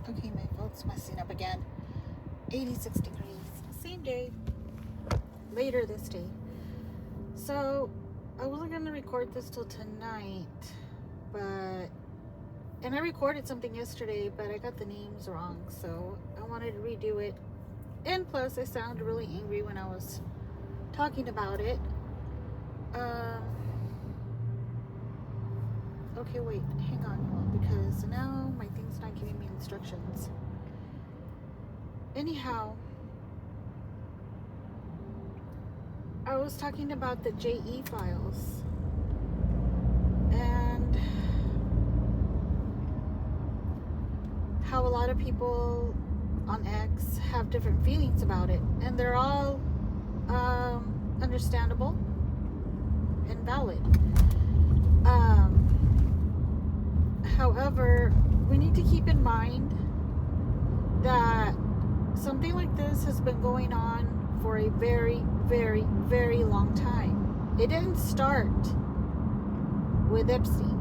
Okay, my phone's messing up again. 86 degrees. Same day. Later this day. So, I wasn't going to record this till tonight. And I recorded something yesterday, but I got the names wrong. So, I wanted to redo it. And plus, I sounded really angry when I was talking about it. Okay, wait. Hang on, y'all. Because now my thing's not giving me instructions. Anyhow, I was talking about the JE files and how a lot of people on X have different feelings about it, and they're all understandable and valid. However, we need to keep in mind that something like this has been going on for a very, very, very long time. It didn't start with Epstein.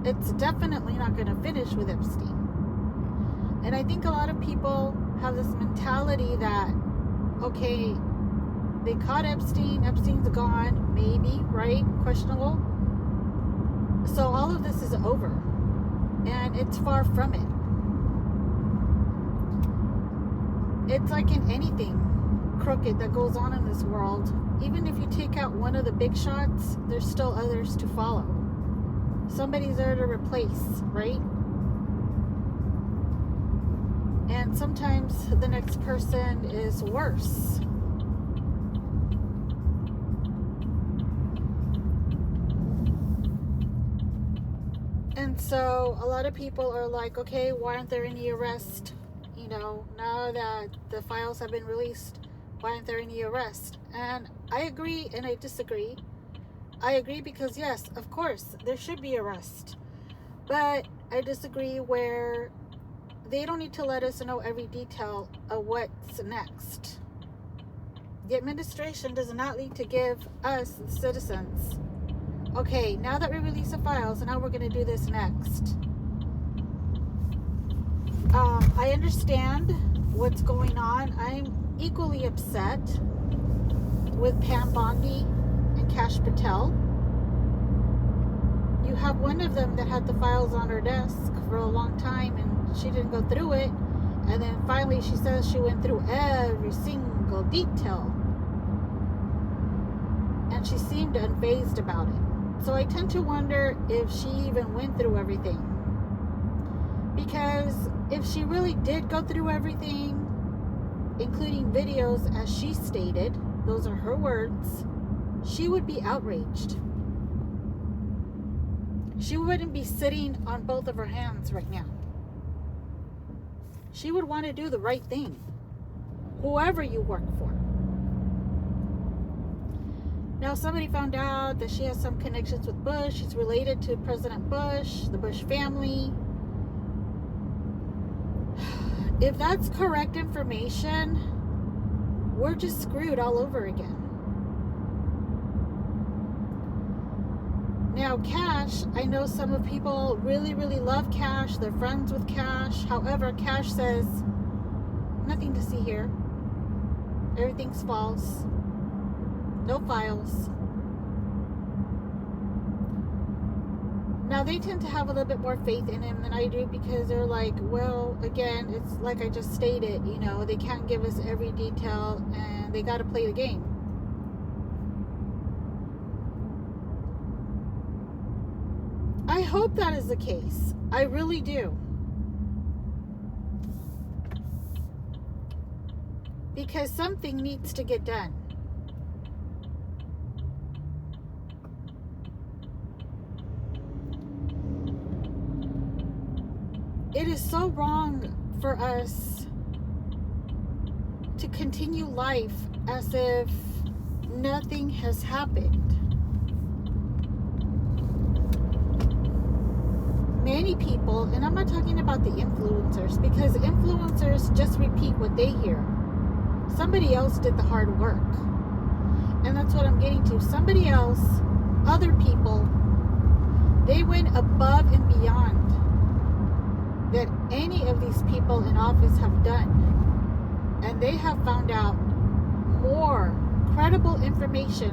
It's definitely not going to finish with Epstein. And I think a lot of people have this mentality that, okay, they caught Epstein, Epstein's gone, maybe, right? Questionable. So all of this is over. And it's far from it. It's like in anything crooked that goes on in this world, even if you take out one of the big shots, there's still others to follow. Somebody's there to replace, right? And sometimes the next person is worse. And so a lot of people are like, okay, why aren't there any arrests? Now that the files have been released, why aren't there any arrests? And I agree and I disagree. I agree because, yes, of course, there should be arrest. But I disagree where they don't need to let us know every detail of what's next. The administration does not need to give us, citizens, okay, now that we release the files, now we're going to do this next. I understand what's going on. I'm equally upset with Pam Bondi and Kash Patel. You have one of them that had the files on her desk for a long time and she didn't go through it. And then finally she says she went through every single detail. And she seemed unfazed about it. So I tend to wonder if she even went through everything. Because if she really did go through everything, including videos as she stated, those are her words, she would be outraged. She wouldn't be sitting on both of her hands right now. She would want to do the right thing, whoever you work for. Now, somebody found out that she has some connections with Bush. She's related to President Bush, the Bush family. If that's correct information, we're just screwed all over again. Now, Kash, I know some of people really, really love Kash. They're friends with Kash. However, Kash says, nothing to see here. Everything's false. No files. Now, they tend to have a little bit more faith in him than I do because they're like, well, again, it's like I just stated, they can't give us every detail and they got to play the game. I hope that is the case. I really do. Because something needs to get done. It is so wrong for us to continue life as if nothing has happened. Many people, and I'm not talking about the influencers, because influencers just repeat what they hear. Somebody else did the hard work. And that's what I'm getting to. Somebody else, other people, they went above and beyond that any of these people in office have done. And they have found out more credible information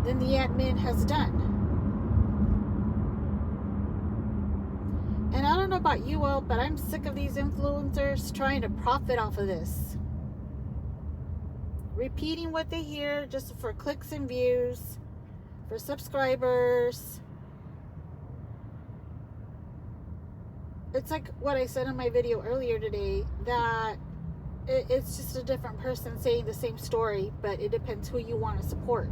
than the admin has done. And I don't know about you all, but I'm sick of these influencers trying to profit off of this. Repeating what they hear just for clicks and views, for subscribers. It's like what I said in my video earlier today, that it's just a different person saying the same story, but it depends who you want to support.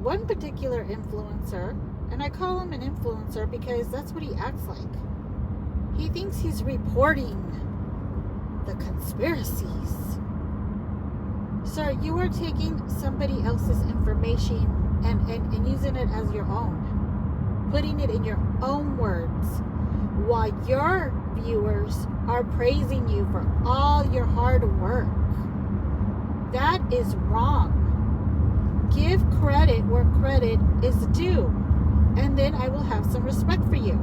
One particular influencer, and I call him an influencer because that's what he acts like. He thinks he's reporting the conspiracies. Sir, you are taking somebody else's information and using it as your own. Putting it in your own words. While your viewers are praising you for all your hard work. That is wrong. Give credit where credit is due. And then I will have some respect for you.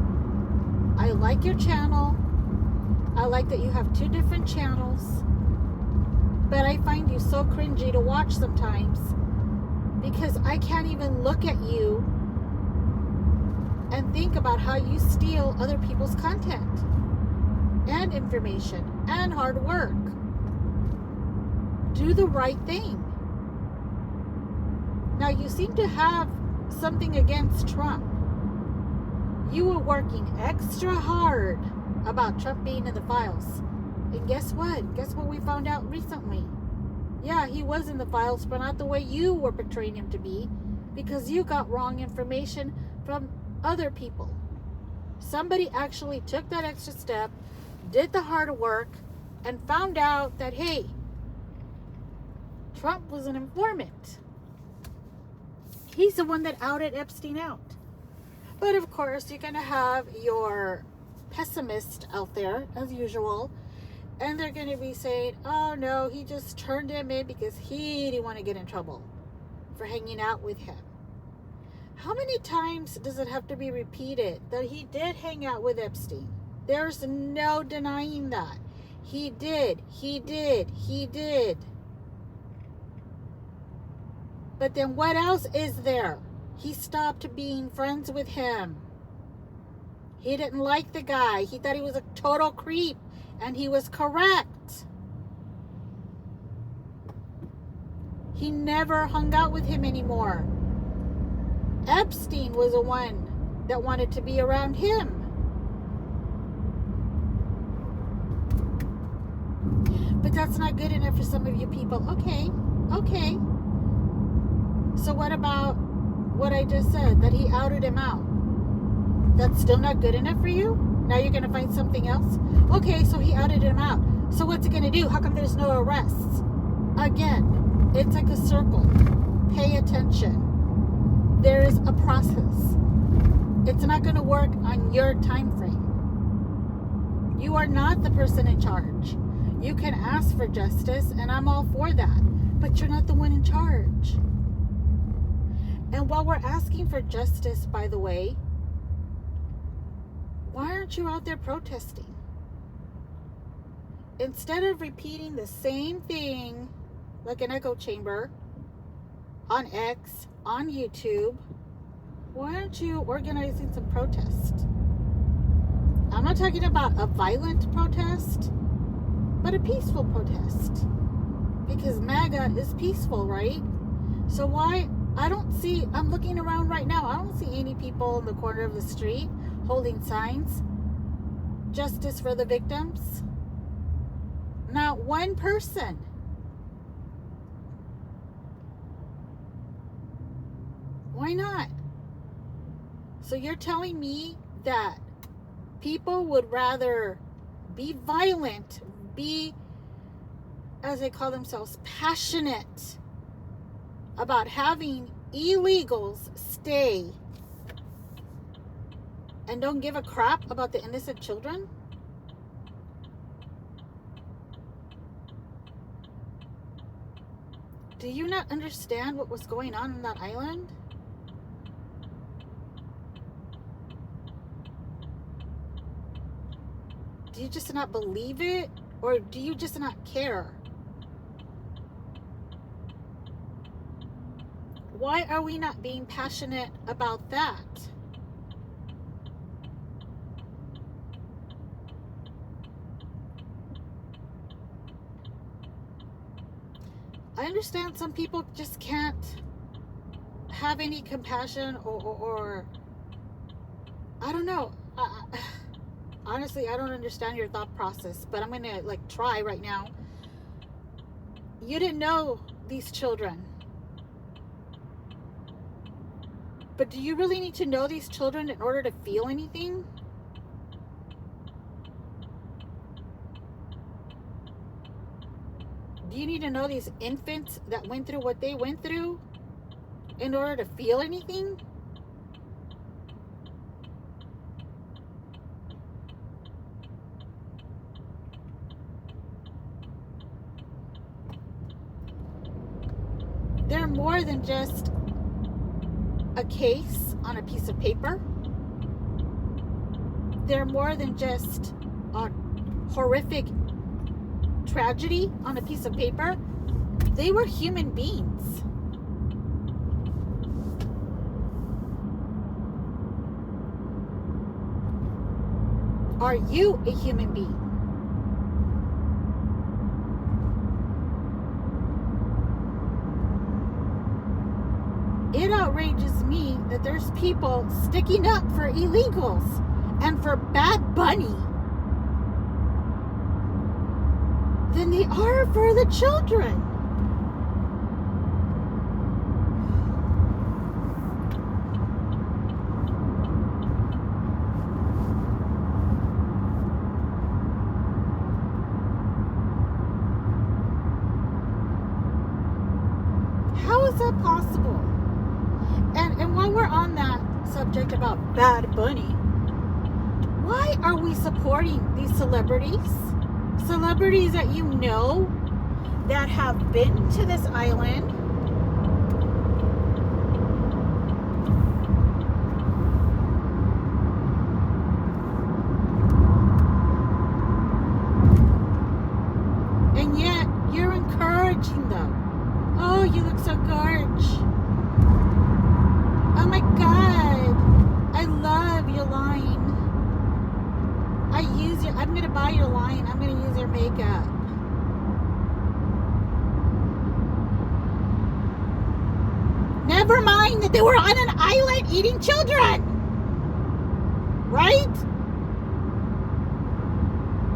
I like your channel. I like that you have 2 different channels. But I find you so cringy to watch sometimes. Because I can't even look at you and think about how you steal other people's content. And information. And hard work. Do the right thing. Now, you seem to have something against Trump. You were working extra hard about Trump being in the files. And guess what? Guess what we found out recently? Yeah, he was in the files, but not the way you were portraying him to be, because you got wrong information from other people. Somebody actually took that extra step, did the hard work, and found out that, hey, Trump was an informant. He's the one that outed Epstein out. But of course, you're going to have your pessimist out there, as usual. And they're going to be saying, oh no, he just turned him in because he didn't want to get in trouble for hanging out with him. How many times does it have to be repeated that he did hang out with Epstein? There's no denying that. He did. But then what else is there? He stopped being friends with him. He didn't like the guy. He thought he was a total creep. And he was correct. He never hung out with him anymore. Epstein was the one that wanted to be around him. But that's not good enough for some of you people. Okay. So what about what I just said, that he outed him out? That's still not good enough for you? Now you're going to find something else? Okay, so he outed him out. So what's it going to do? How come there's no arrests? Again, it's like a circle. Pay attention. There is a process. It's not going to work on your time frame. You are not the person in charge. You can ask for justice, and I'm all for that. But you're not the one in charge. And while we're asking for justice, by the way, why aren't you out there protesting? Instead of repeating the same thing like an echo chamber on X, on YouTube, why aren't you organizing some protest? I'm not talking about a violent protest, but a peaceful protest. Because MAGA is peaceful, right? So why? I'm looking around right now. I don't see any people in the corner of the street holding signs. Justice for the victims. Not one person. Why not? So you're telling me that people would rather be violent, be, as they call themselves, passionate about having illegals stay and don't give a crap about the innocent children? Do you not understand what was going on that island? Do you just not believe it? Or do you just not care? Why are we not being passionate about that? I understand some people just can't have any compassion or I don't know. Honestly, I don't understand your thought process, but I'm gonna try right now. You didn't know these children, but do you really need to know these children in order to feel anything? Do you need to know these infants that went through what they went through in order to feel anything? They're more than just a case on a piece of paper. They're more than just a horrific tragedy on a piece of paper. They were human beings. Are you a human being? It outrages me that there's people sticking up for illegals and for Bad Bunny than they are for the children. How is that possible? And while we're on that subject about Bad Bunny, why are we supporting these celebrities? Celebrities that you know that have been to this island, and yet you're encouraging them. Oh, you look so gorge. Oh my God, I love your line. I'm gonna buy your line. I'm gonna use your makeup. Never mind that they were on an island eating children. Right?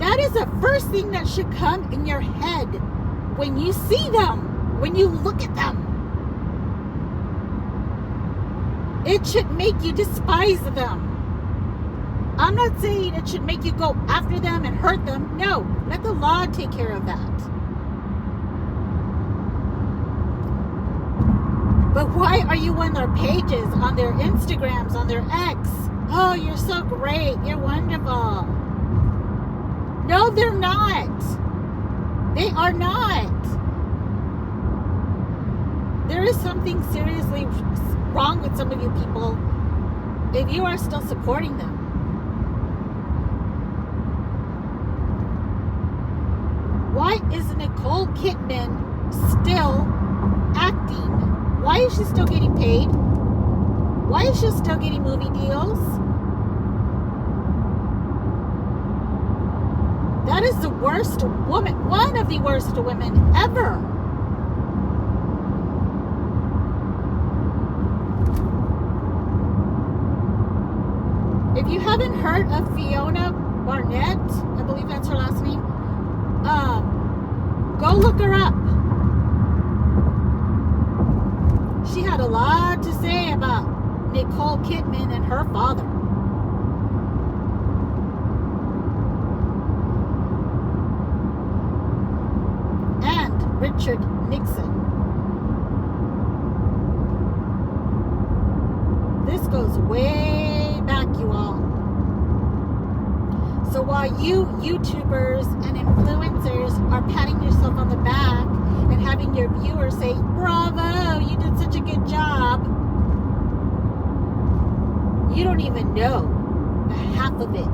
That is the first thing that should come in your head when you see them, when you look at them. It should make you despise them. I'm not saying it should make you go after them and hurt them. No, let the law take care of that. But why are you on their pages, on their Instagrams, on their X? Oh, you're so great. You're wonderful. No, they're not. They are not. There is something seriously wrong with some of you people if you are still supporting them. Why is Nicole Kidman still acting? Why is she still getting paid? Why is she still getting movie deals? That is the worst woman, one of the worst women ever. If you haven't heard of Fiona Barnett, I believe that's her last name, go look her up. She had a lot to say about Nicole Kidman and her father. And Richard Nixon. This goes way back, you all. So while you YouTubers and influencers are patting yourself on the back and having your viewers say, bravo, you did such a good job, you don't even know half of it.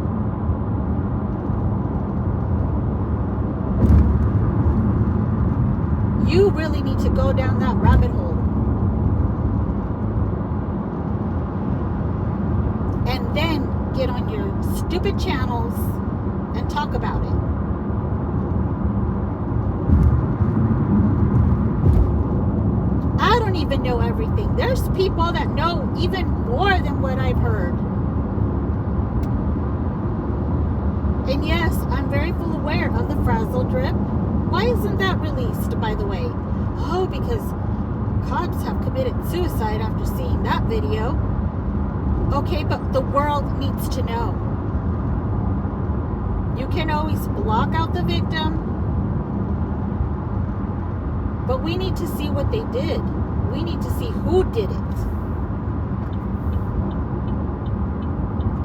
You really need to go down that rabbit hole. And then get on your stupid channels and talk about it. I don't even know everything. There's people that know even more than what I've heard. And yes, I'm very full aware of the Frazzle drip. Why isn't that released, by the way? Oh, because cops have committed suicide after seeing that video. Okay, but the world needs to know. You can always block out the victim, but we need to see what they did. We need to see who did it.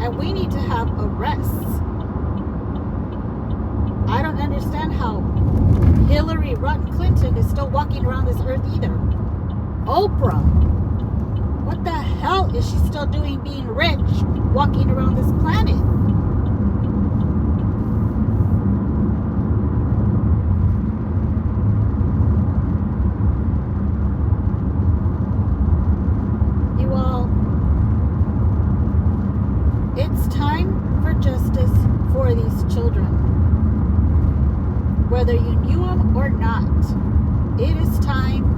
And we need to have arrests. I don't understand how Hillary Rotten Clinton is still walking around this earth either. Oprah. What the hell is she still doing being rich, walking around this planet? You all, it's time for justice for these children. Whether you knew them or not, it is time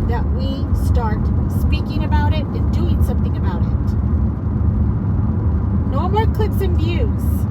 that we start speaking about it and doing something about it. No more clicks and views.